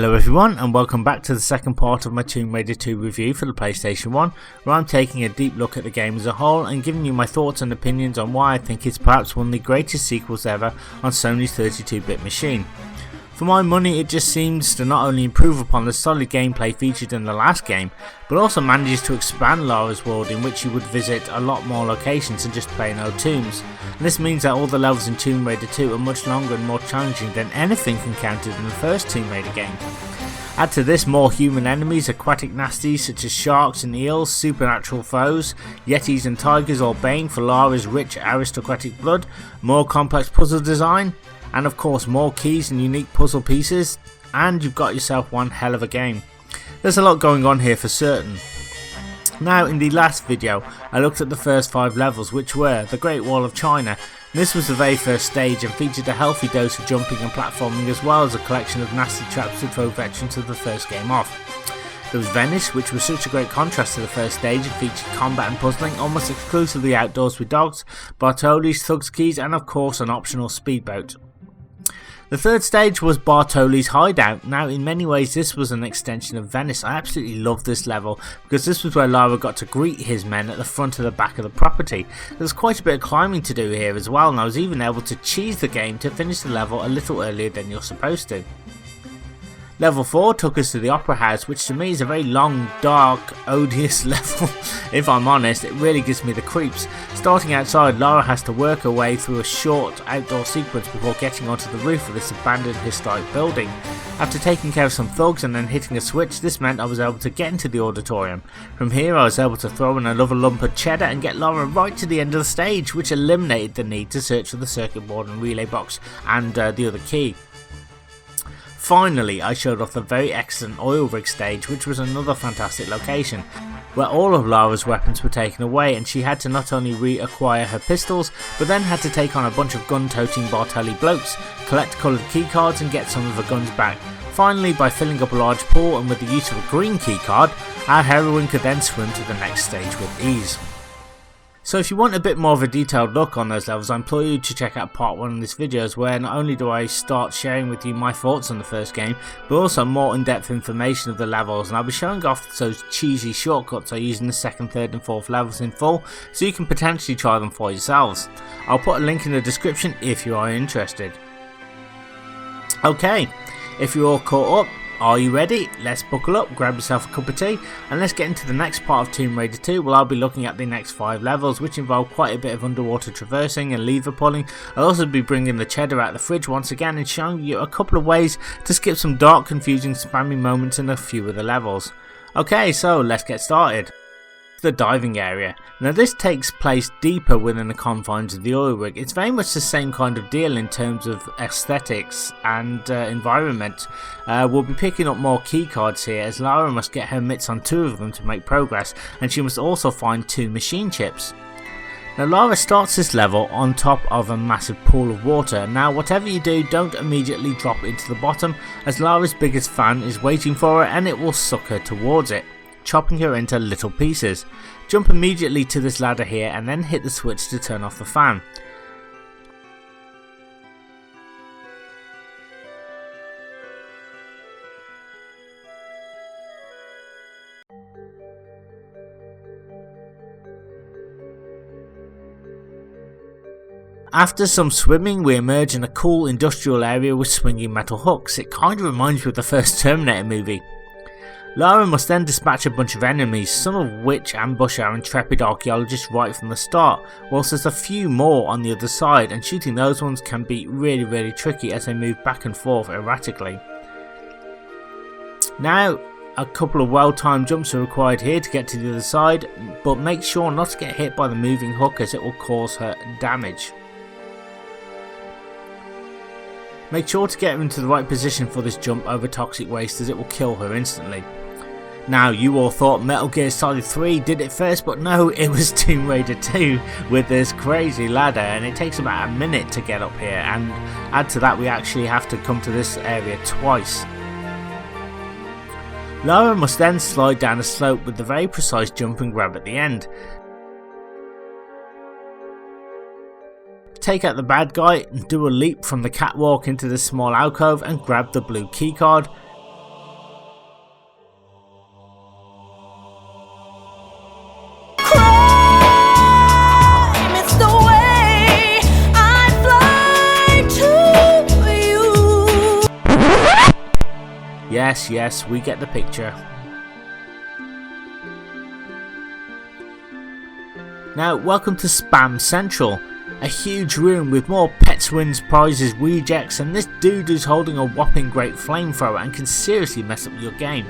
Hello everyone and welcome back to the second part of my Tomb Raider 2 review for the PlayStation 1, where I'm taking a deep look at the game as a whole and giving you my thoughts and opinions on why I think it's perhaps one of the greatest sequels ever on Sony's 32-bit machine. For my money, it just seems to not only improve upon the solid gameplay featured in the last game, but also manages to expand Lara's world, in which you would visit a lot more locations than just plain old tombs. And this means that all the levels in Tomb Raider 2 are much longer and more challenging than anything encountered in the first Tomb Raider game. Add to this more human enemies, aquatic nasties such as sharks and eels, supernatural foes, yetis and tigers all baying for Lara's rich aristocratic blood, more complex puzzle design, and of course more keys and unique puzzle pieces, and you've got yourself one hell of a game. There's a lot going on here for certain. Now, in the last video I looked at the first 5 levels, which were the Great Wall of China. This was the very first stage and featured a healthy dose of jumping and platforming, as well as a collection of nasty traps to throw veterans of the first game off. There was Venice, which was such a great contrast to the first stage and featured combat and puzzling almost exclusively outdoors with dogs, Bartoli's, Thug's Keys, and of course an optional speedboat. The third stage was Bartoli's hideout. Now, in many ways this was an extension of Venice. I absolutely loved this level because this was where Lara got to greet his men at the front and the back of the property. There was quite a bit of climbing to do here as well, and I was even able to cheese the game to finish the level a little earlier than you're supposed to. Level 4 took us to the Opera House, which to me is a very long, dark, odious level. If I'm honest, it really gives me the creeps. Starting outside, Lara has to work her way through a short outdoor sequence before getting onto the roof of this abandoned historic building. After taking care of some thugs and then hitting a switch, this meant I was able to get into the auditorium. From here I was able to throw in another lump of cheddar and get Lara right to the end of the stage, which eliminated the need to search for the circuit board and relay box and the other key. Finally, I showed off the very excellent oil rig stage, which was another fantastic location, where all of Lara's weapons were taken away and she had to not only reacquire her pistols, but then had to take on a bunch of gun-toting Bartoli blokes, collect coloured keycards and get some of her guns back. Finally, by filling up a large pool and with the use of a green keycard, our heroine could then swim to the next stage with ease. So if you want a bit more of a detailed look on those levels, I implore you to check out part 1 of this video, where not only do I start sharing with you my thoughts on the first game, but also more in-depth information of the levels, and I'll be showing off those cheesy shortcuts I use in the 2nd, 3rd and 4th levels in full, so you can potentially try them for yourselves. I'll put a link in the description if you are interested. Okay, if you're all caught up, are you ready? Let's buckle up, grab yourself a cup of tea, and let's get into the next part of Tomb Raider 2, where I'll be looking at the next 5 levels, which involve quite a bit of underwater traversing and lever pulling. I'll also be bringing the cheddar out of the fridge once again and showing you a couple of ways to skip some dark, confusing, spammy moments in a few of the levels. Okay, so let's get started. The diving area. Now this takes place deeper within the confines of the oil rig. It's very much the same kind of deal in terms of aesthetics and environment. We'll be picking up more keycards here, as Lara must get her mitts on 2 of them to make progress, and she must also find 2 machine chips. Now Lara starts this level on top of a massive pool of water. Now whatever you do, don't immediately drop it to the bottom, as Lara's biggest fan is waiting for her and it will suck her towards it, chopping her into little pieces. Jump immediately to this ladder here and then hit the switch to turn off the fan. After some swimming, we emerge in a cool industrial area with swinging metal hooks. It kind of reminds me of the first Terminator movie. Lara must then dispatch a bunch of enemies, some of which ambush our intrepid archaeologists right from the start, whilst there's a few more on the other side, and shooting those ones can be really tricky as they move back and forth erratically. Now, a couple of well-timed jumps are required here to get to the other side, but make sure not to get hit by the moving hook, as it will cause her damage. Make sure to get her into the right position for this jump over toxic waste, as it will kill her instantly. Now, you all thought Metal Gear Solid 3 did it first, but no, it was Tomb Raider 2 with this crazy ladder, and it takes about a minute to get up here, and add to that we actually have to come to this area twice. Lara must then slide down a slope with the very precise jump and grab at the end. Take out the bad guy and do a leap from the catwalk into this small alcove and grab the blue keycard. Yes, we get the picture. Now, welcome to Spam Central, a huge room with more pets, wins, prizes, rejects, and this dude is holding a whopping great flamethrower and can seriously mess up your game.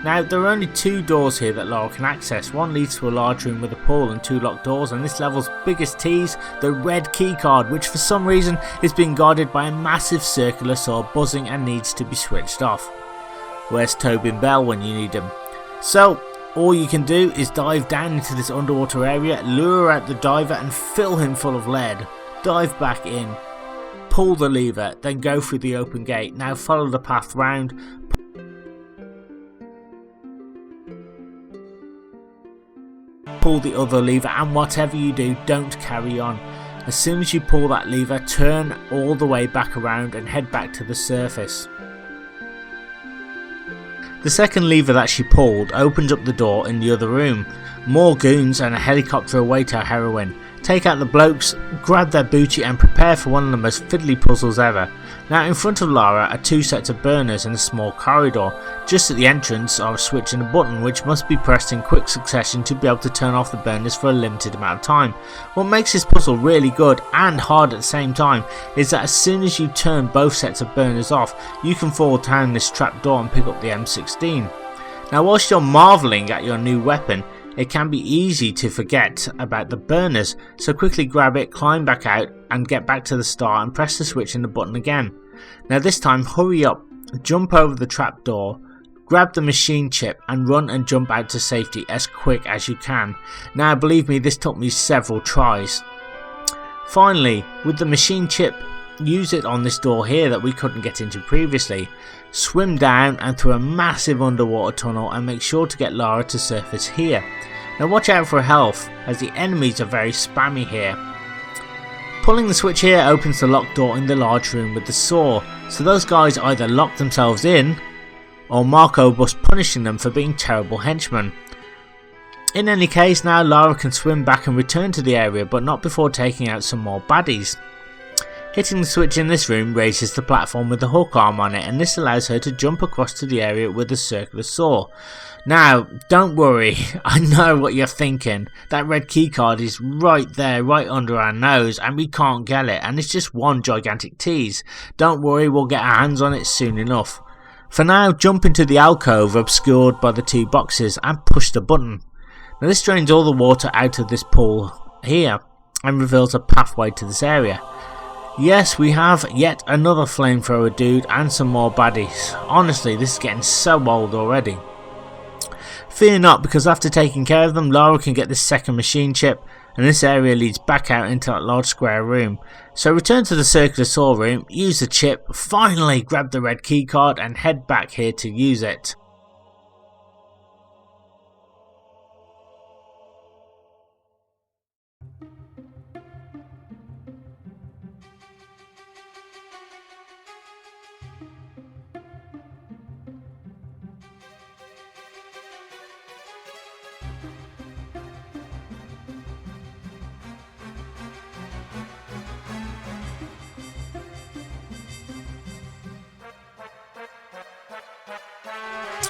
Now, there are only 2 doors here that Lara can access. One leads to a large room with a pool and 2 locked doors, and this level's biggest tease, the red keycard, which for some reason is being guarded by a massive circular saw buzzing and needs to be switched off. Where's Tobin Bell when you need him? So, all you can do is dive down into this underwater area, lure out the diver and fill him full of lead. Dive back in, pull the lever, then go through the open gate. Now follow the path round. Pull the other lever, and whatever you do, don't carry on. As soon as you pull that lever, turn all the way back around and head back to the surface. The second lever that she pulled opens up the door in the other room. More goons and a helicopter await our heroine. Take out the blokes, grab their booty and prepare for one of the most fiddly puzzles ever. Now in front of Lara are 2 sets of burners in a small corridor. Just at the entrance are a switch and a button which must be pressed in quick succession to be able to turn off the burners for a limited amount of time. What makes this puzzle really good and hard at the same time is that as soon as you turn both sets of burners off, you can fall down this trapdoor and pick up the M16. Now whilst you're marvelling at your new weapon, it can be easy to forget about the burners, so quickly grab it, climb back out and get back to the start and press the switch and the button again. Now this time hurry up, jump over the trapdoor, grab the machine chip and run and jump out to safety as quick as you can. Now believe me, this took me several tries. Finally, with the machine chip, use it on this door here that we couldn't get into previously. Swim down and through a massive underwater tunnel and make sure to get Lara to surface here. Now watch out for health as the enemies are very spammy here. Pulling the switch here opens the locked door in the large room with the saw, so those guys either lock themselves in or Marco was punishing them for being terrible henchmen. In any case, now Lara can swim back and return to the area, but not before taking out some more baddies. Hitting the switch in this room raises the platform with the hook arm on it, and this allows her to jump across to the area with the circular saw. Now, don't worry, I know what you're thinking. That red keycard is right there, right under our nose, and we can't get it, and it's just one gigantic tease. Don't worry, we'll get our hands on it soon enough. For now, jump into the alcove obscured by the 2 boxes and push the button. Now this drains all the water out of this pool here and reveals a pathway to this area. Yes, we have yet another flamethrower dude and some more baddies. Honestly, this is getting so old already. Fear not, because after taking care of them, Lara can get this second machine chip, and this area leads back out into that large square room. So return to the circular saw room, use the chip, finally grab the red keycard and head back here to use it.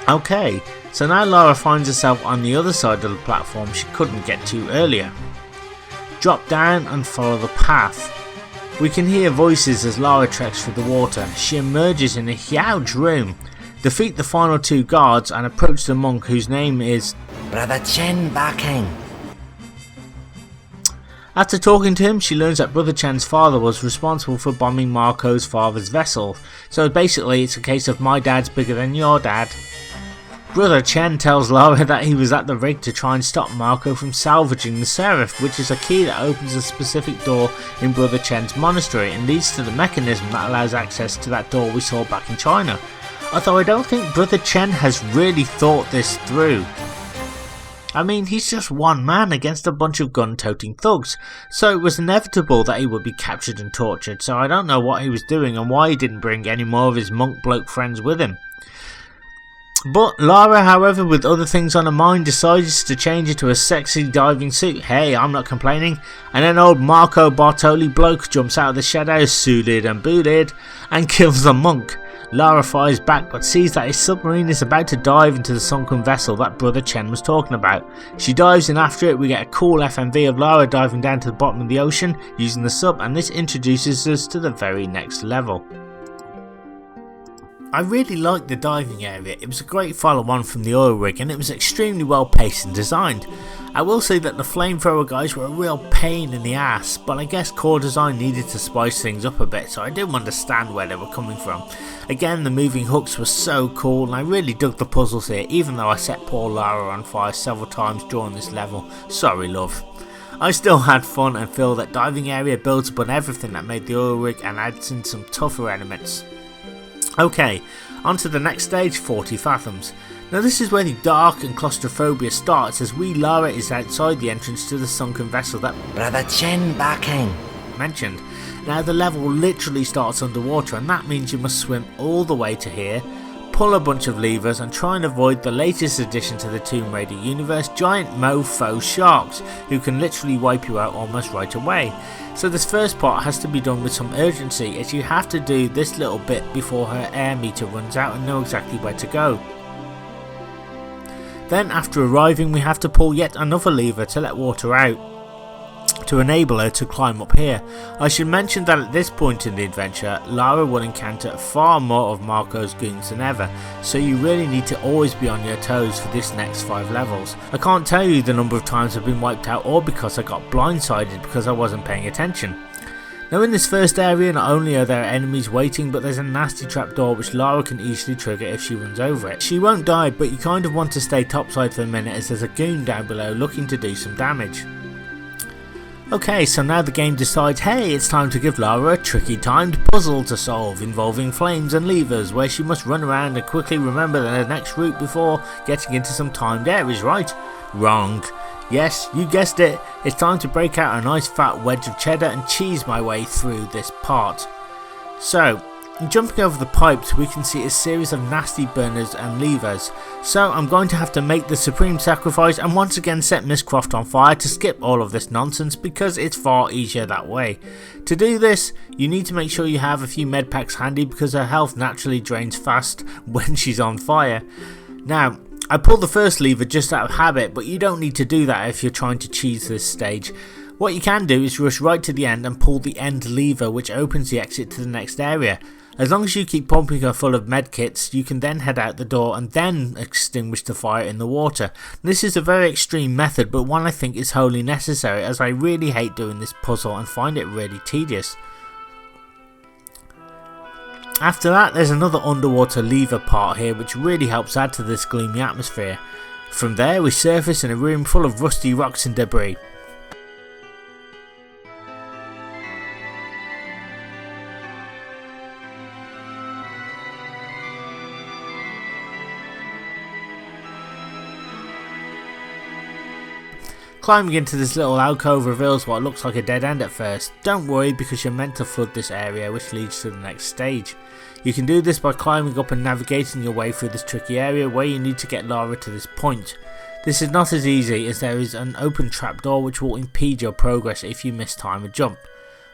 Okay, so now Lara finds herself on the other side of the platform she couldn't get to earlier. Drop down and follow the path. We can hear voices as Lara treks through the water. She emerges in a huge room, defeat the final 2 guards and approach the monk whose name is Brother Chen Bakeng. After talking to him, she learns that Brother Chen's father was responsible for bombing Marco's father's vessel, so basically it's a case of my dad's bigger than your dad. Brother Chen tells Lara that he was at the rig to try and stop Marco from salvaging the Seraph, which is a key that opens a specific door in Brother Chen's monastery and leads to the mechanism that allows access to that door we saw back in China. Although I don't think Brother Chen has really thought this through. I mean, he's just one man against a bunch of gun-toting thugs, so it was inevitable that he would be captured and tortured, so I don't know what he was doing and why he didn't bring any more of his monk bloke friends with him. But Lara, however, with other things on her mind, decides to change into a sexy diving suit. Hey, I'm not complaining. And then old Marco Bartoli bloke jumps out of the shadows, suited and booted, and kills the monk. Lara fires back but sees that his submarine is about to dive into the sunken vessel that Brother Chen was talking about. She dives in after it. We get a cool FMV of Lara diving down to the bottom of the ocean using the sub, and this introduces us to the very next level. I really liked the diving area. It was a great follow-on from the oil rig and it was extremely well paced and designed. I will say that the flamethrower guys were a real pain in the ass, but I guess core design needed to spice things up a bit, so I do understand where they were coming from. Again, the moving hooks were so cool and I really dug the puzzles here, even though I set poor Lara on fire several times during this level. Sorry love. I still had fun and feel that diving area builds upon everything that made the oil rig and adds in some tougher elements. Okay, on to the next stage, 40 Fathoms. Now this is where the dark and claustrophobia starts, as wee Lara is outside the entrance to the sunken vessel that Brother Chen backing mentioned. Now the level literally starts underwater, and that means you must swim all the way to here, pull a bunch of levers and try and avoid the latest addition to the Tomb Raider universe, giant mofo sharks who can literally wipe you out almost right away. So this first part has to be done with some urgency, as you have to do this little bit before her air meter runs out and know exactly where to go. Then after arriving we have to pull yet another lever to let water out, to enable her to climb up here. I should mention that at this point in the adventure, Lara will encounter far more of Marco's goons than ever, so you really need to always be on your toes for this next 5 levels. I can't tell you the number of times I've been wiped out, or because I got blindsided because I wasn't paying attention. Now in this first area, not only are there enemies waiting, but there's a nasty trapdoor which Lara can easily trigger if she runs over it. She won't die, but you kind of want to stay topside for a minute, as there's a goon down below looking to do some damage. Okay, so now the game decides, hey, it's time to give Lara a tricky timed puzzle to solve involving flames and levers, where she must run around and quickly remember the next route before getting into some timed areas, right? Wrong. Yes, you guessed it, it's time to break out a nice fat wedge of cheddar and cheese my way through this part. So, jumping over the pipes, we can see a series of nasty burners and levers, so I'm going to have to make the supreme sacrifice and once again set Miss Croft on fire to skip all of this nonsense, because it's far easier that way. To do this, you need to make sure you have a few med packs handy, because her health naturally drains fast when she's on fire. Now, I pulled the first lever just out of habit, but you don't need to do that if you're trying to cheese this stage. What you can do is rush right to the end and pull the end lever, which opens the exit to the next area. As long as you keep pumping her full of medkits, you can then head out the door and then extinguish the fire in the water. This is a very extreme method, but one I think is wholly necessary, as I really hate doing this puzzle and find it really tedious. After that, there's another underwater lever part here which really helps add to this gloomy atmosphere. From there we surface in a room full of rusty rocks and debris. Climbing into this little alcove reveals what looks like a dead end at first. Don't worry, because you're meant to flood this area, which leads to the next stage. You can do this by climbing up and navigating your way through this tricky area where you need to get Lara to this point. This is not as easy, as there is an open trapdoor which will impede your progress if you miss time a jump.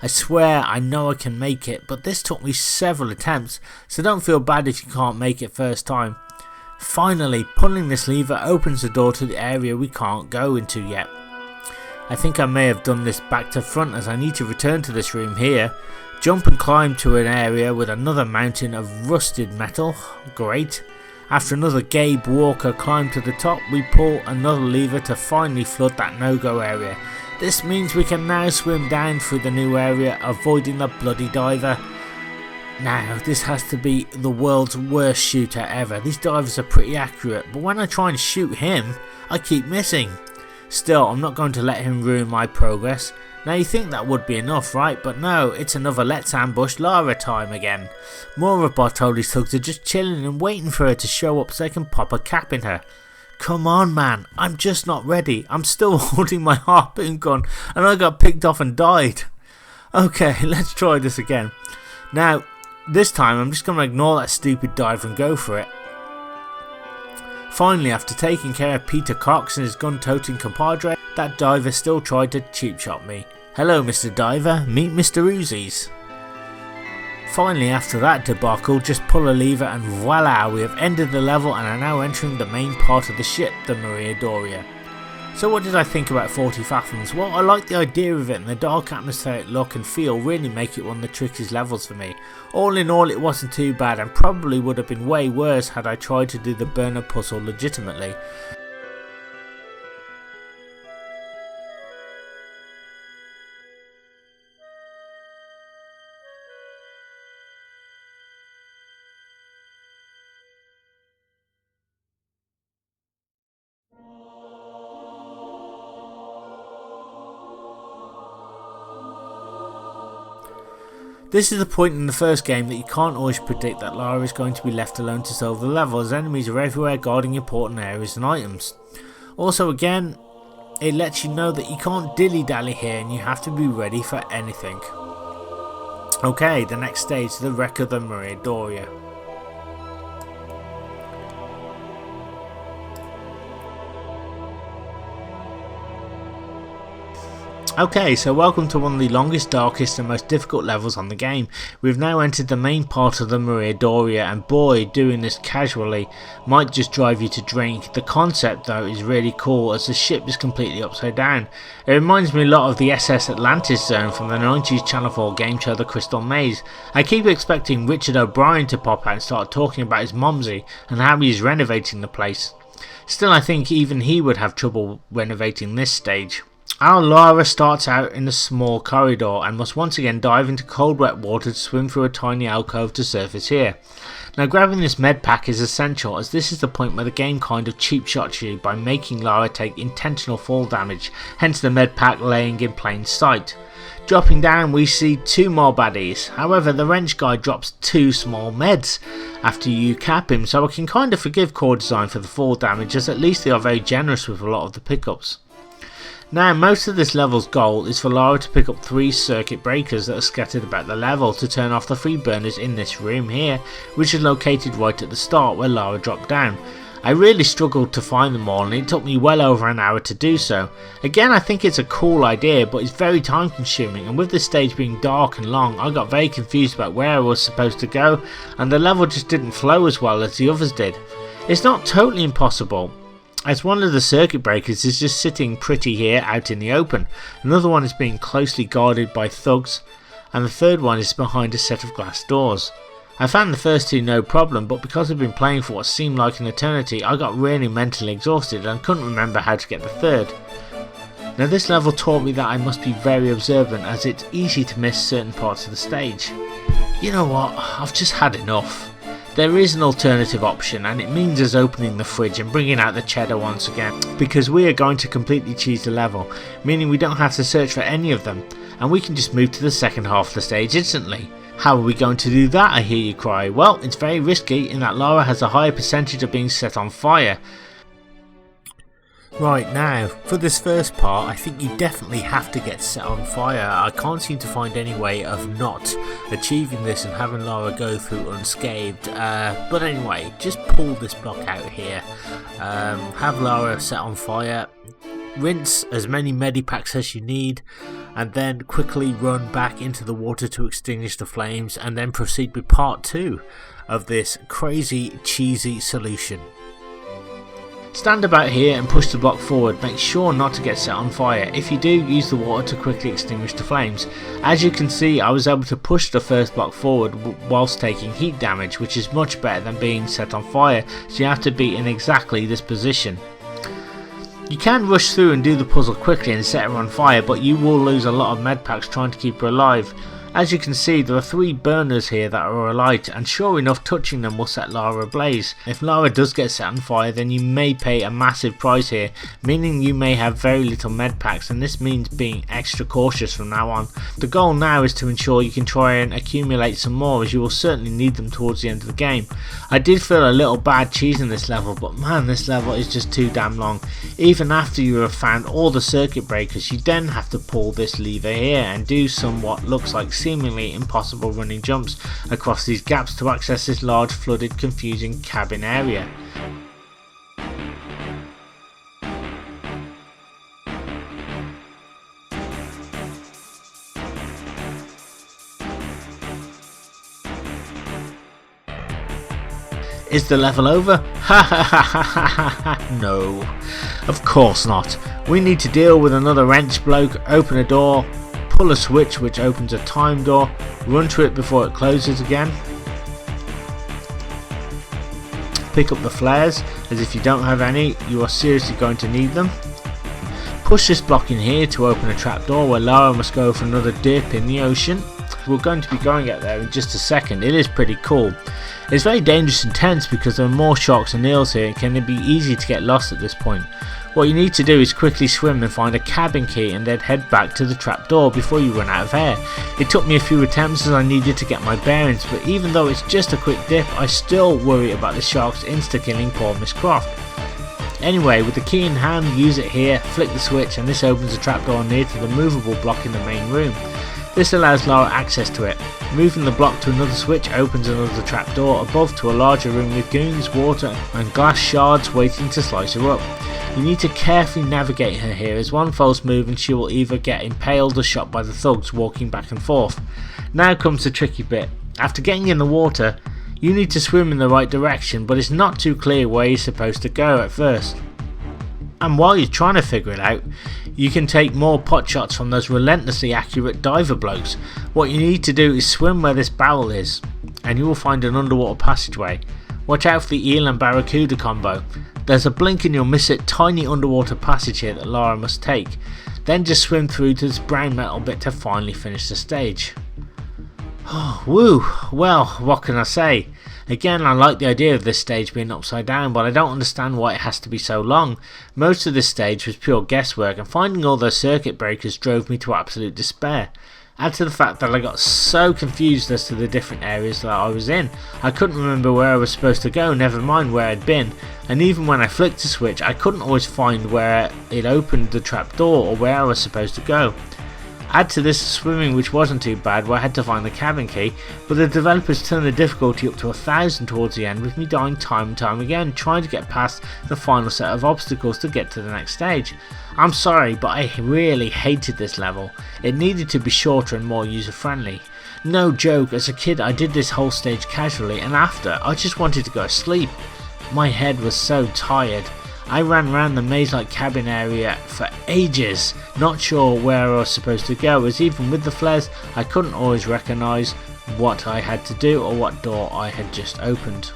I swear I know I can make it, but this took me several attempts, so don't feel bad if you can't make it first time. Finally, pulling this lever opens the door to the area we can't go into yet. I think I may have done this back to front, as I need to return to this room here, jump and climb to an area with another mountain of rusted metal. Great. After another Gabe Walker climb to the top, we pull another lever to finally flood that no-go area. This means we can now swim down through the new area, avoiding the bloody diver. Now, this has to be the world's worst shooter ever. These divers are pretty accurate, but when I try and shoot him, I keep missing. Still, I'm not going to let him ruin my progress. Now you think that would be enough, right? But no, it's another let's ambush Lara time again. More of Bartoli's thugs are just chilling and waiting for her to show up so they can pop a cap in her. Come on man, I'm just not ready. I'm still holding my harpoon gun and I got picked off and died. Okay, let's try this again. Now, this time I'm just going to ignore that stupid dive and go for it. Finally, after taking care of Peter Cox and his gun-toting compadre, that diver still tried to cheap shot me. Hello Mr. Diver, meet Mr. Uzis. Finally, after that debacle, just pull a lever and voila, we have ended the level and are now entering the main part of the ship, the Maria Doria. So what did I think about 40 Fathoms? Well, I like the idea of it, and the dark atmospheric look and feel really make it one of the trickiest levels for me. All in all, it wasn't too bad and probably would have been way worse had I tried to do the burner puzzle legitimately. This is the point in the first game that you can't always predict that Lara is going to be left alone to solve the level, as enemies are everywhere guarding important areas and items. Also again, it lets you know that you can't dilly-dally here and you have to be ready for anything. Okay, the next stage, the wreck of the Maria Doria. Okay, so welcome to one of the longest, darkest and most difficult levels on the game. We've now entered the main part of the Maria Doria, and boy, doing this casually might just drive you to drink. The concept though is really cool, as the ship is completely upside down. It reminds me a lot of the SS Atlantis zone from the 90s Channel 4 game show The Crystal Maze. I keep expecting Richard O'Brien to pop out and start talking about his mumsy and how he is renovating the place. Still, I think even he would have trouble renovating this stage. Our Lara starts out in a small corridor and must once again dive into cold wet water to swim through a tiny alcove to surface here. Now grabbing this med pack is essential, as this is the point where the game kind of cheap shots you by making Lara take intentional fall damage, hence the med pack laying in plain sight. Dropping down we see two more baddies, however the wrench guy drops two small meds after you cap him, so I can kind of forgive core design for the fall damage, as at least they are very generous with a lot of the pickups. Now, most of this level's goal is for Lara to pick up 3 circuit breakers that are scattered about the level to turn off the 3 burners in this room here, which is located right at the start where Lara dropped down. I really struggled to find them all and it took me well over an hour to do so. Again, I think it's a cool idea, but it's very time consuming, and with this stage being dark and long, I got very confused about where I was supposed to go, and the level just didn't flow as well as the others did. It's not totally impossible, as one of the circuit breakers is just sitting pretty here out in the open, another one is being closely guarded by thugs, and the third one is behind a set of glass doors. I found the first two no problem, but because I've been playing for what seemed like an eternity, I got really mentally exhausted and couldn't remember how to get the third. Now this level taught me that I must be very observant, as it's easy to miss certain parts of the stage. You know what, I've just had enough. There is an alternative option, and it means us opening the fridge and bringing out the cheddar once again, because we are going to completely cheese the level, meaning we don't have to search for any of them, and we can just move to the second half of the stage instantly. How are we going to do that, I hear you cry? Well, it's very risky in that Lara has a higher percentage of being set on fire. Right, now, for this first part, I think you definitely have to get set on fire. I can't seem to find any way of not achieving this and having Lara go through unscathed. But anyway, just pull this block out here. Have Lara set on fire. Rinse as many medipacks as you need, and then quickly run back into the water to extinguish the flames, and then proceed with part 2 of this crazy cheesy solution. Stand about here and push the block forward, make sure not to get set on fire. If you do, use the water to quickly extinguish the flames. As you can see, I was able to push the first block forward whilst taking heat damage, which is much better than being set on fire, so you have to be in exactly this position. You can rush through and do the puzzle quickly and set her on fire, but you will lose a lot of medpacks trying to keep her alive. As you can see, there are 3 burners here that are alight, and sure enough, touching them will set Lara ablaze. If Lara does get set on fire, then you may pay a massive price here, meaning you may have very little med packs, and this means being extra cautious from now on. The goal now is to ensure you can try and accumulate some more, as you will certainly need them towards the end of the game. I did feel a little bad cheesing this level, but man, this level is just too damn long. Even after you have found all the circuit breakers, you then have to pull this lever here and do some what looks like seemingly impossible running jumps across these gaps to access this large, flooded, confusing cabin area. Is the level over? Ha ha ha ha ha ha. No, of course not. We need to deal with another wrench bloke, open a door, pull a switch which opens a time door, run to it before it closes again. Pick up the flares, as if you don't have any, you are seriously going to need them. Push this block in here to open a trapdoor where Lara must go for another dip in the ocean. We're going to be going out there in just a second. It is pretty cool. It's very dangerous and tense because there are more sharks and eels here. It can be easy to get lost at this point. What you need to do is quickly swim and find a cabin key and then head back to the trapdoor before you run out of air. It took me a few attempts as I needed to get my bearings, but even though it's just a quick dip, I still worry about the sharks insta-killing poor Miss Croft. Anyway, with the key in hand, use it here, flick the switch, and this opens a trapdoor near to the movable block in the main room. This allows Lara access to it. Moving the block to another switch opens another trapdoor above to a larger room with goons, water and glass shards waiting to slice her up. You need to carefully navigate her here, as one false move and she will either get impaled or shot by the thugs walking back and forth. Now comes the tricky bit. After getting in the water, you need to swim in the right direction, but it's not too clear where you're supposed to go at first. And while you're trying to figure it out, you can take more pot shots from those relentlessly accurate diver blokes. What you need to do is swim where this barrel is, and you will find an underwater passageway. Watch out for the eel and barracuda combo. There's a blink and you'll miss it tiny underwater passage here that Lara must take. Then just swim through to this brown metal bit to finally finish the stage. Oh, woo! Well, what can I say? Again, I like the idea of this stage being upside down, but I don't understand why it has to be so long. Most of this stage was pure guesswork, and finding all those circuit breakers drove me to absolute despair. Add to the fact that I got so confused as to the different areas that I was in. I couldn't remember where I was supposed to go, never mind where I'd been, and even when I flicked the switch I couldn't always find where it opened the trapdoor or where I was supposed to go. Add to this swimming, which wasn't too bad, where I had to find the cabin key, but the developers turned the difficulty up to 1000 towards the end, with me dying time and time again trying to get past the final set of obstacles to get to the next stage. I'm sorry, but I really hated this level. It needed to be shorter and more user friendly. No joke, as a kid I did this whole stage casually, and after I just wanted to go to sleep. My head was so tired. I ran around the maze-like cabin area for ages, not sure where I was supposed to go, as even with the flares I couldn't always recognise what I had to do or what door I had just opened.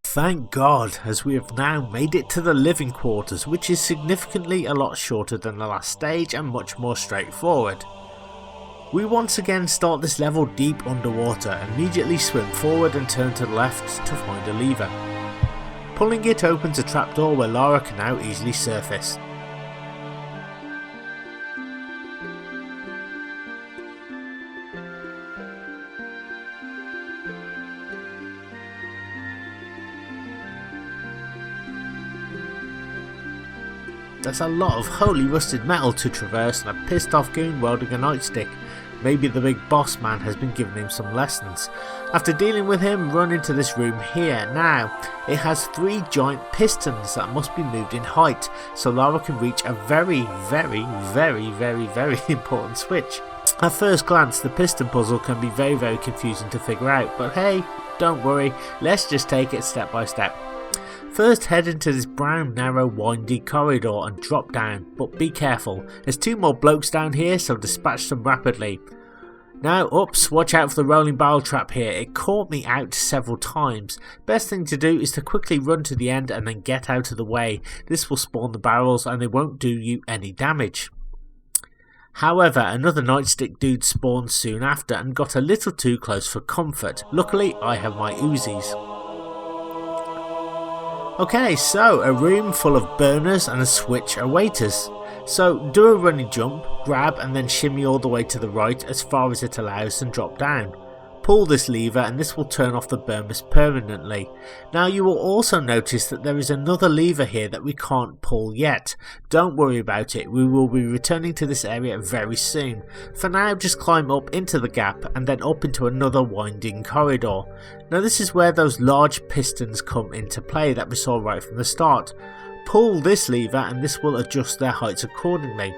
Thank God, as we have now made it to the living quarters, which is significantly a lot shorter than the last stage and much more straightforward. We once again start this level deep underwater, immediately swim forward and turn to the left to find a lever. Pulling it opens a trapdoor where Lara can now easily surface. There's a lot of holy rusted metal to traverse and a pissed off goon welding a nightstick. Maybe the big boss man has been giving him some lessons. After dealing with him, run into this room here. Now, it has 3 giant pistons that must be moved in height, so Lara can reach a very important switch. At first glance, the piston puzzle can be very confusing to figure out, but hey, don't worry, let's just take it step by step. First, head into this brown, narrow, windy corridor and drop down, but be careful. There's 2 more blokes down here, so dispatch them rapidly. Now, oops, watch out for the rolling barrel trap here. It caught me out several times. Best thing to do is to quickly run to the end and then get out of the way. This will spawn the barrels and they won't do you any damage. However, another nightstick dude spawned soon after and got a little too close for comfort. Luckily, I have my Uzis. Okay, so a room full of burners and a switch await us. So do a running jump, grab and then shimmy all the way to the right as far as it allows and drop down. Pull this lever and this will turn off the burners permanently. Now you will also notice that there is another lever here that we can't pull yet. Don't worry about it, we will be returning to this area very soon. For now, just climb up into the gap and then up into another winding corridor. Now this is where those large pistons come into play that we saw right from the start. Pull this lever and this will adjust their heights accordingly.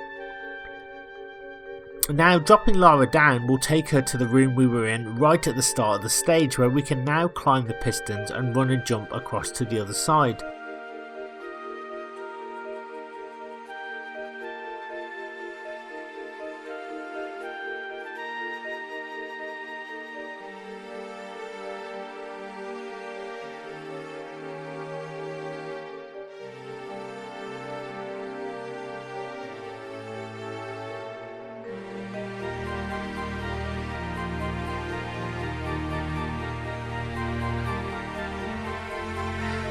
Now dropping Lara down will take her to the room we were in right at the start of the stage, where we can now climb the pistons and run and jump across to the other side.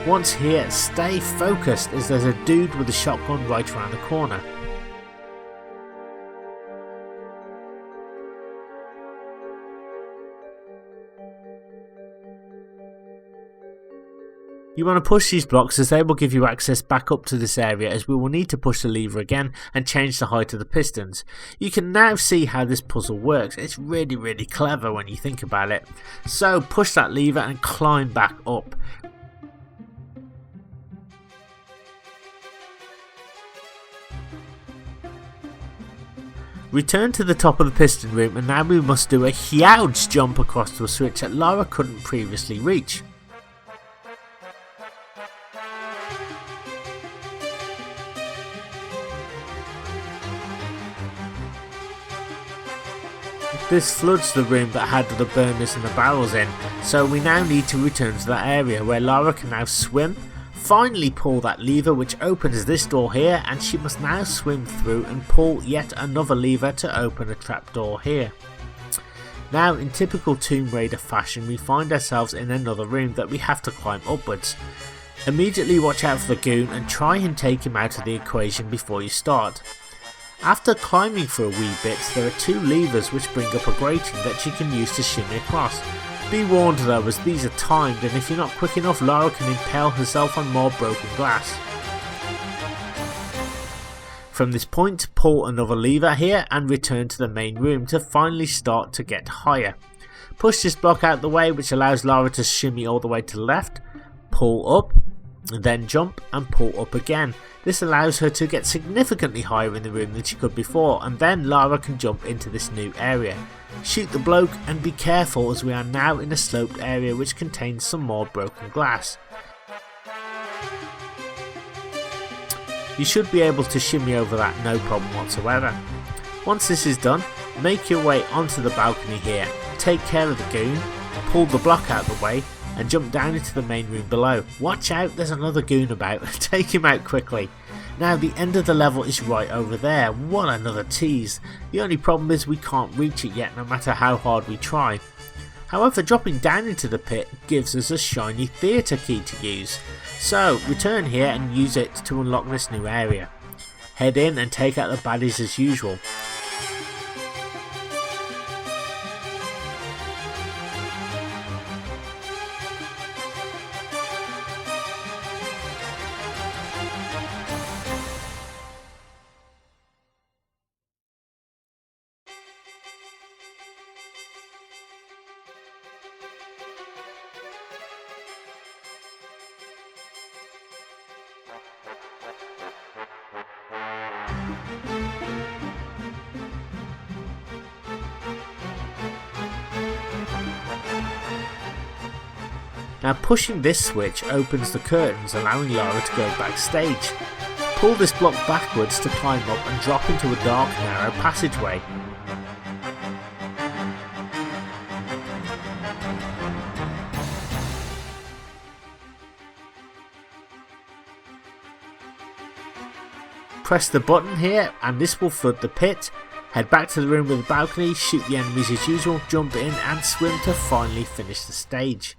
Once here, stay focused as there's a dude with a shotgun right around the corner. You want to push these blocks as they will give you access back up to this area, as we will need to push the lever again and change the height of the pistons. You can now see how this puzzle works. It's really clever when you think about it. So push that lever and climb back up. Return to the top of the piston room, and now we must do a huge jump across to a switch that Lara couldn't previously reach. This floods the room that had the burners and the barrels in, so we now need to return to that area where Lara can now swim. Finally pull that lever which opens this door here, and she must now swim through and pull yet another lever to open a trapdoor here. Now in typical Tomb Raider fashion, we find ourselves in another room that we have to climb upwards. Immediately watch out for the goon and try and take him out of the equation before you start. After climbing for a wee bit, there are two levers which bring up a grating that you can use to shimmy across. Be warned though, as these are timed, and if you're not quick enough, Lara can impale herself on more broken glass. From this point, pull another lever here and return to the main room to finally start to get higher. Push this block out the way, which allows Lara to shimmy all the way to the left, pull up, and then jump and pull up again. This allows her to get significantly higher in the room than she could before, and then Lara can jump into this new area. Shoot the bloke and be careful, as we are now in a sloped area which contains some more broken glass. You should be able to shimmy over that no problem whatsoever. Once this is done, make your way onto the balcony here, take care of the goon, pull the block out of the way, and jump down into the main room below. Watch out, there's another goon about, take him out quickly. Now the end of the level is right over there. What another tease. The only problem is we can't reach it yet, no matter how hard we try. However, dropping down into the pit gives us a shiny theatre key to use. So return here and use it to unlock this new area. Head in and take out the baddies as usual. Now pushing this switch opens the curtains, allowing Lara to go backstage. Pull this block backwards to climb up and drop into a dark, narrow passageway. Press the button here and this will flood the pit. Head back to the room with the balcony, shoot the enemies as usual, jump in and swim to finally finish the stage.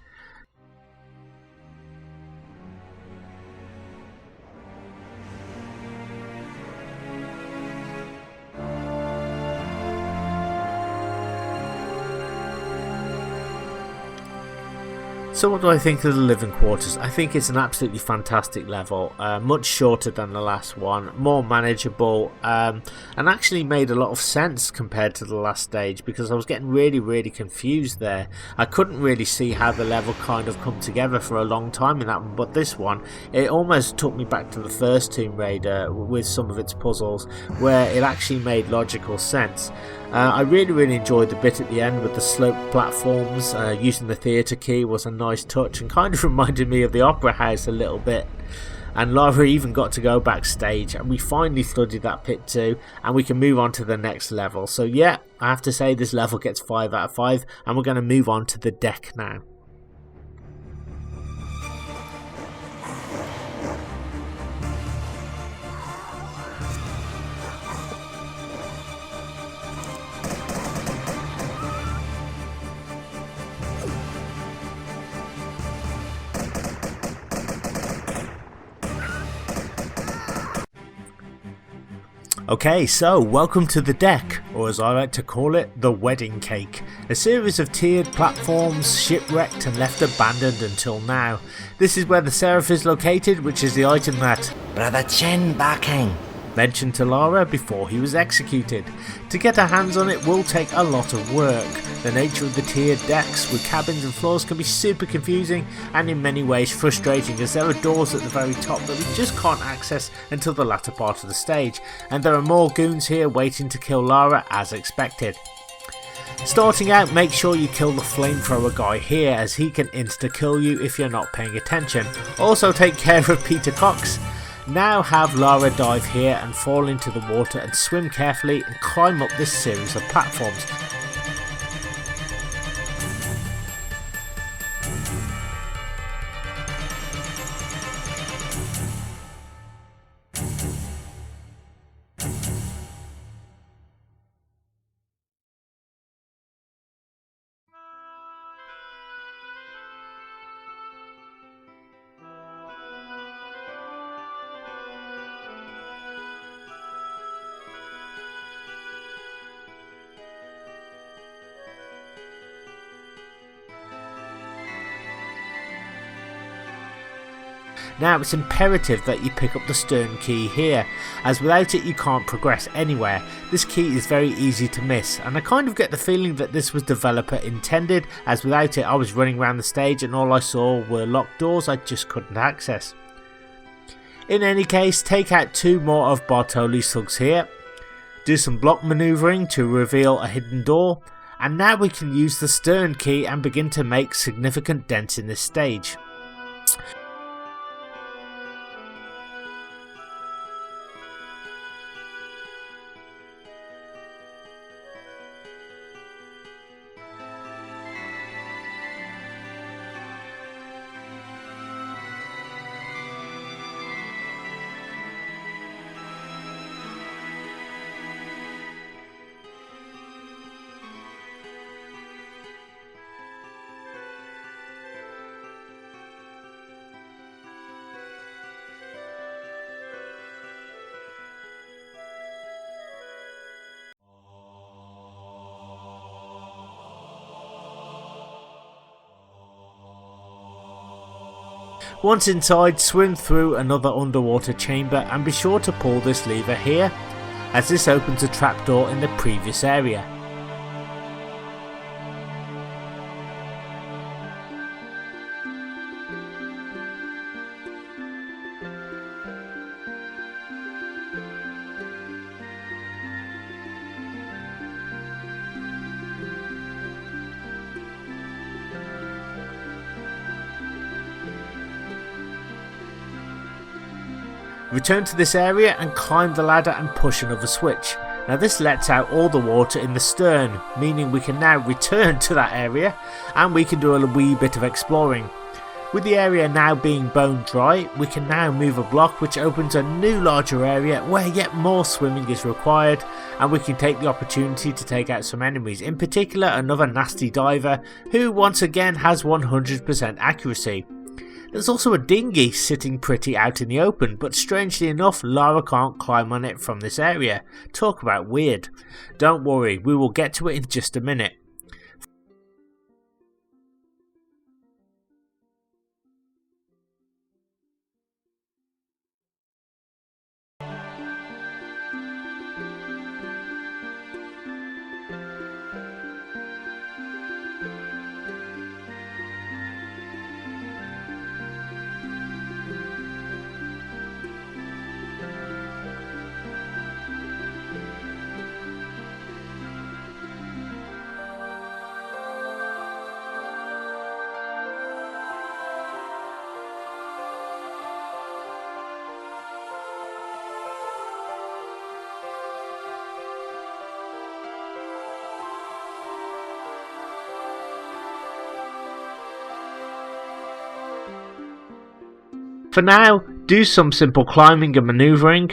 So what do I think of the living quarters? I think it's an absolutely fantastic level, much shorter than the last one, more manageable, and actually made a lot of sense compared to the last stage, because I was getting really confused there. I couldn't really see how the level kind of come together for a long time in that one, but this one, it almost took me back to the first Tomb Raider with some of its puzzles, where it actually made logical sense. I really enjoyed the bit at the end with the sloped platforms. Using the theatre key was a nice touch and kind of reminded me of the Opera House a little bit. And Lara even got to go backstage, and we finally flooded that pit too, and we can move on to the next level. So yeah, I have to say this level gets 5 out of 5, and we're going to move on to the deck now. Okay, so welcome to the deck, or as I like to call it, the wedding cake. A series of tiered platforms, shipwrecked and left abandoned until now. This is where the Seraph is located, which is the item that Brother Chen backing. mentioned to Lara before he was executed. To get our hands on it will take a lot of work. The nature of the tiered decks with cabins and floors can be super confusing and in many ways frustrating, as there are doors at the very top that we just can't access until the latter part of the stage, and there are more goons here waiting to kill Lara as expected. Starting out, make sure you kill the flamethrower guy here, as he can insta-kill you if you're not paying attention. Also take care of Peter Cox. Now have Lara dive here and fall into the water and swim carefully and climb up this series of platforms. Now it's imperative that you pick up the stern key here, as without it you can't progress anywhere. This key is very easy to miss, and I kind of get the feeling that this was developer intended, as without it I was running around the stage and all I saw were locked doors I just couldn't access. In any case, take out 2 more of Bartoli's thugs here, do some block manoeuvring to reveal a hidden door, and now we can use the stern key and begin to make significant dents in this stage. Once inside, swim through another underwater chamber and be sure to pull this lever here, as this opens a trapdoor in the previous area. Return to this area and climb the ladder and push another switch. Now this lets out all the water in the stern, meaning we can now return to that area and we can do a wee bit of exploring. With the area now being bone dry, we can now move a block which opens a new larger area where yet more swimming is required, and we can take the opportunity to take out some enemies, in particular another nasty diver who once again has 100% accuracy. There's also a dinghy sitting pretty out in the open, but strangely enough Lara can't climb on it from this area. Talk about weird. Don't worry, we will get to it in just a minute. For now, do some simple climbing and manoeuvring.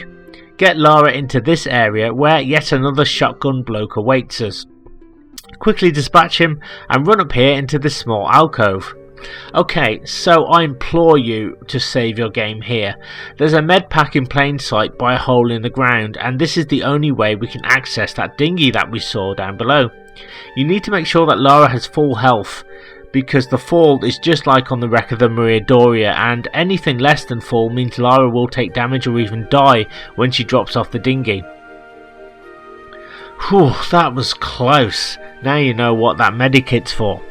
Get Lara into this area where yet another shotgun bloke awaits us. Quickly dispatch him and run up here into this small alcove. Okay, so I implore you to save your game here. There's a med pack in plain sight by a hole in the ground, and this is the only way we can access that dinghy that we saw down below. You need to make sure that Lara has full health, because the fall is just like on the wreck of the Maria Doria, and anything less than full means Lara will take damage or even die when she drops off the dinghy. Whew, that was close. Now you know what that medikit's for.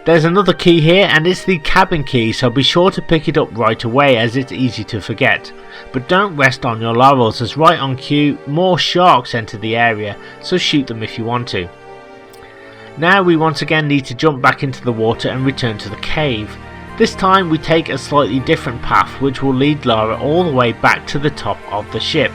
There's another key here, and it's the cabin key, so be sure to pick it up right away as it's easy to forget. But don't rest on your laurels, as right on cue more sharks enter the area, so shoot them if you want to. Now we once again need to jump back into the water and return to the cave. This time we take a slightly different path which will lead Lara all the way back to the top of the ship.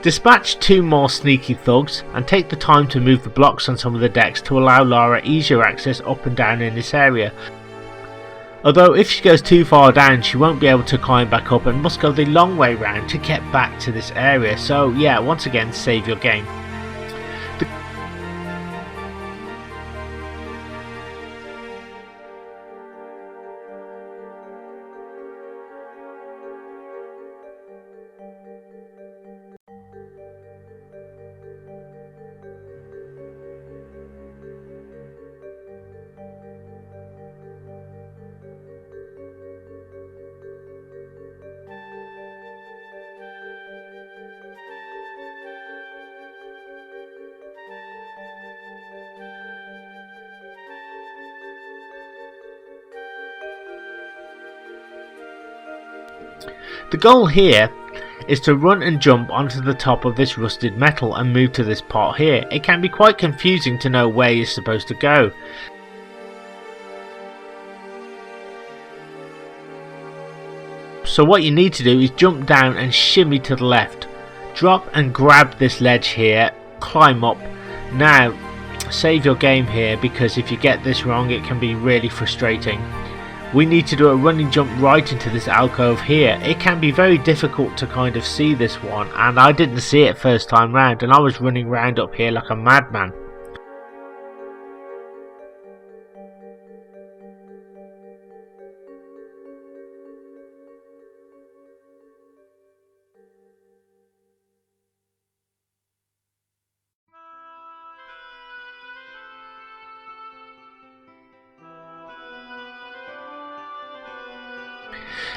Dispatch 2 more sneaky thugs and take the time to move the blocks on some of the decks to allow Lara easier access up and down in this area. Although if she goes too far down she won't be able to climb back up and must go the long way round to get back to this area, so yeah, once again save your game. The goal here is to run and jump onto the top of this rusted metal and move to this part here. It can be quite confusing to know where you're supposed to go. So what you need to do is jump down and shimmy to the left. Drop and grab this ledge here, climb up. Now save your game here, because if you get this wrong it can be really frustrating. We need to do a running jump right into this alcove here. It can be very difficult to kind of see this one, and I didn't see it first time round and I was running round up here like a madman.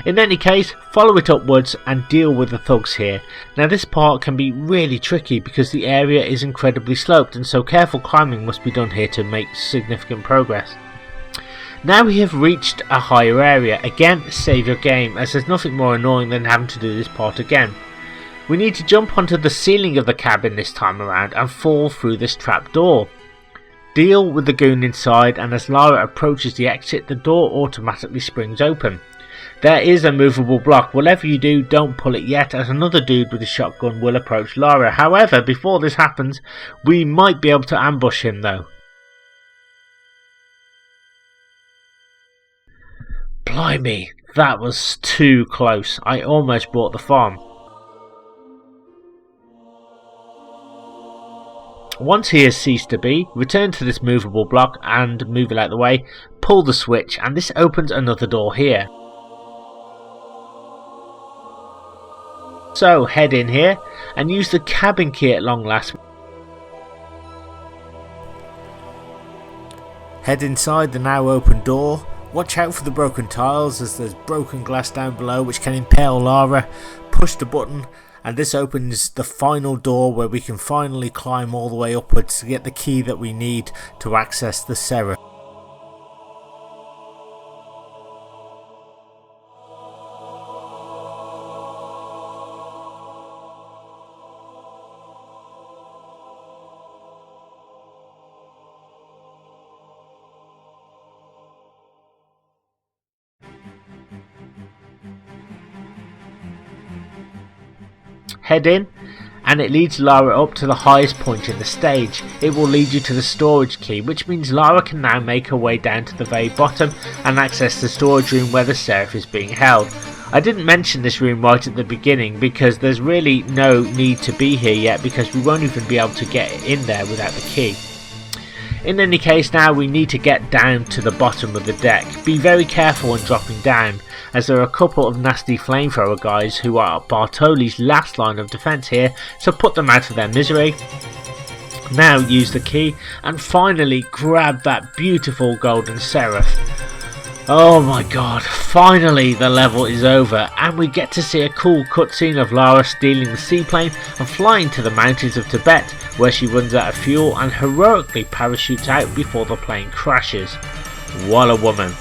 In any case, follow it upwards and deal with the thugs here. Now this part can be really tricky because the area is incredibly sloped, and so careful climbing must be done here to make significant progress. Now we have reached a higher area. Again, save your game, as there's nothing more annoying than having to do this part again. We need to jump onto the ceiling of the cabin this time around and fall through this trap door. Deal with the goon inside, and as Lara approaches the exit the door automatically springs open. There is a movable block. Whatever you do, don't pull it yet, as another dude with a shotgun will approach Lara. However, before this happens, we might be able to ambush him though. Blimey, that was too close. I almost bought the farm. Once he has ceased to be, return to this movable block and move it out of the way, pull the switch, and this opens another door here. So head in here and use the cabin key at long last. Head inside the now open door, Watch out for the broken tiles, as there's broken glass down below which can impale Lara. Push the button and this opens the final door where we can finally climb all the way upwards to get the key that we need to access the Seraph. Head in and it leads Lara up to the highest point in the stage. It will lead you to the storage key, which means Lara can now make her way down to the very bottom and access the storage room where the Seraph is being held. I didn't mention this room right at the beginning because there's really no need to be here yet, because we won't even be able to get in there without the key. In any case, now we need to get down to the bottom of the deck. Be very careful when dropping down, as there are a couple of nasty flamethrower guys who are Bartoli's last line of defense here, so put them out of their misery. Now use the key and finally grab that beautiful golden Seraph. Oh my god, finally the level is over and we get to see a cool cutscene of Lara stealing the seaplane and flying to the mountains of Tibet, where she runs out of fuel and heroically parachutes out before the plane crashes. What a woman.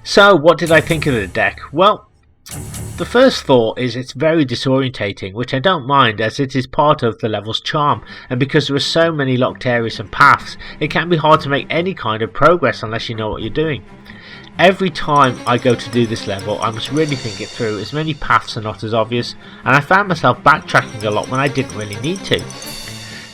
So what did I think of the deck? Well, the first thought is it's very disorientating, which I don't mind as it is part of the level's charm, and because there are so many locked areas and paths, it can be hard to make any kind of progress unless you know what you're doing. Every time I go to do this level I must really think it through, as many paths are not as obvious, and I found myself backtracking a lot when I didn't really need to.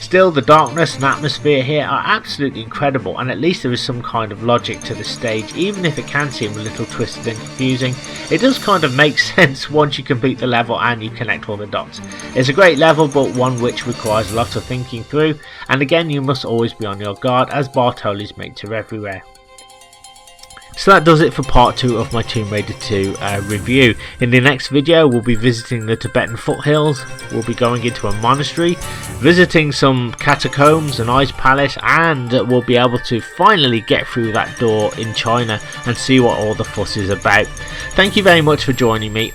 Still, the darkness and atmosphere here are absolutely incredible, and at least there is some kind of logic to the stage, even if it can seem a little twisted and confusing. It does kind of make sense once you complete the level and you connect all the dots. It's a great level, but one which requires a lot of thinking through, and again you must always be on your guard, as Bartoli's mates are everywhere. So that does it for part 2 of my Tomb Raider 2 review. In the next video we'll be visiting the Tibetan foothills, we'll be going into a monastery, visiting some catacombs, an ice palace, and we'll be able to finally get through that door in China and see what all the fuss is about. Thank you very much for joining me.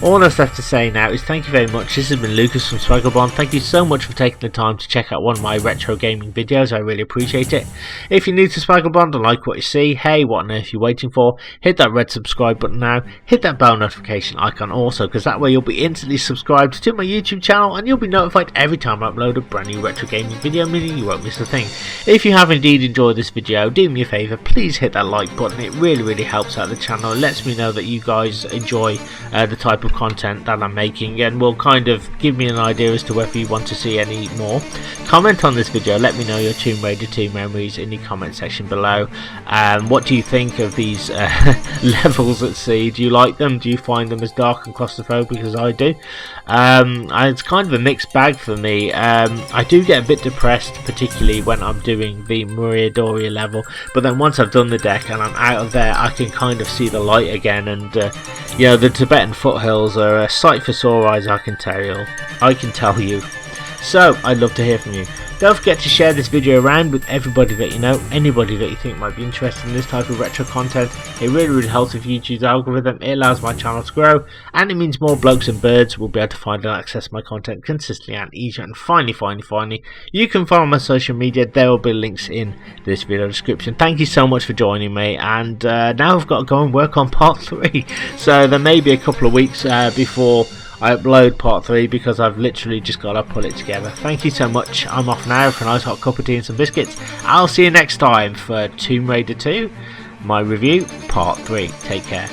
All that's left to say now is thank you very much. This has been Lucas from SwaggerBlonde's. Thank you so much for taking the time to check out one of my retro gaming videos. I really appreciate it. If you're new to SwaggerBlonde and like what you see, hey, what on earth are you waiting for? Hit that red subscribe button now. Hit that bell notification icon also, because that way you'll be instantly subscribed to my YouTube channel and you'll be notified every time I upload a brand new retro gaming video, meaning you won't miss a thing. If you have indeed enjoyed this video, do me a favour, please hit that like button. It really helps out the channel. It lets me know that you guys enjoy the type of content that I'm making, and will kind of give me an idea as to whether you want to see any more. Comment on this video, let me know your Tomb Raider 2 memories in the comment section below. What do you think of these levels at sea? Do you like them? Do you find them as dark and claustrophobic as I do? It's kind of a mixed bag for me. I do get a bit depressed, particularly when I'm doing the Maria Doria level, but then once I've done the deck and I'm out of there I can kind of see the light again, and you know, the Tibetan foothills are a sight for sore eyes, I can tell you. So I'd love to hear from you. Don't forget to share this video around with everybody that you know, anybody that you think might be interested in this type of retro content. It really helps with YouTube's algorithm. It allows my channel to grow, and it means more blokes and birds will be able to find and access my content consistently and easier. And finally, you can follow my social media. There will be links in this video description. Thank you so much for joining me, and now I've got to go and work on part 3. So there may be a couple of weeks before I upload part 3, because I've literally just got to pull it together. Thank you so much. I'm off now for a nice hot cup of tea and some biscuits. I'll see you next time for Tomb Raider 2, my review, part 3. Take care.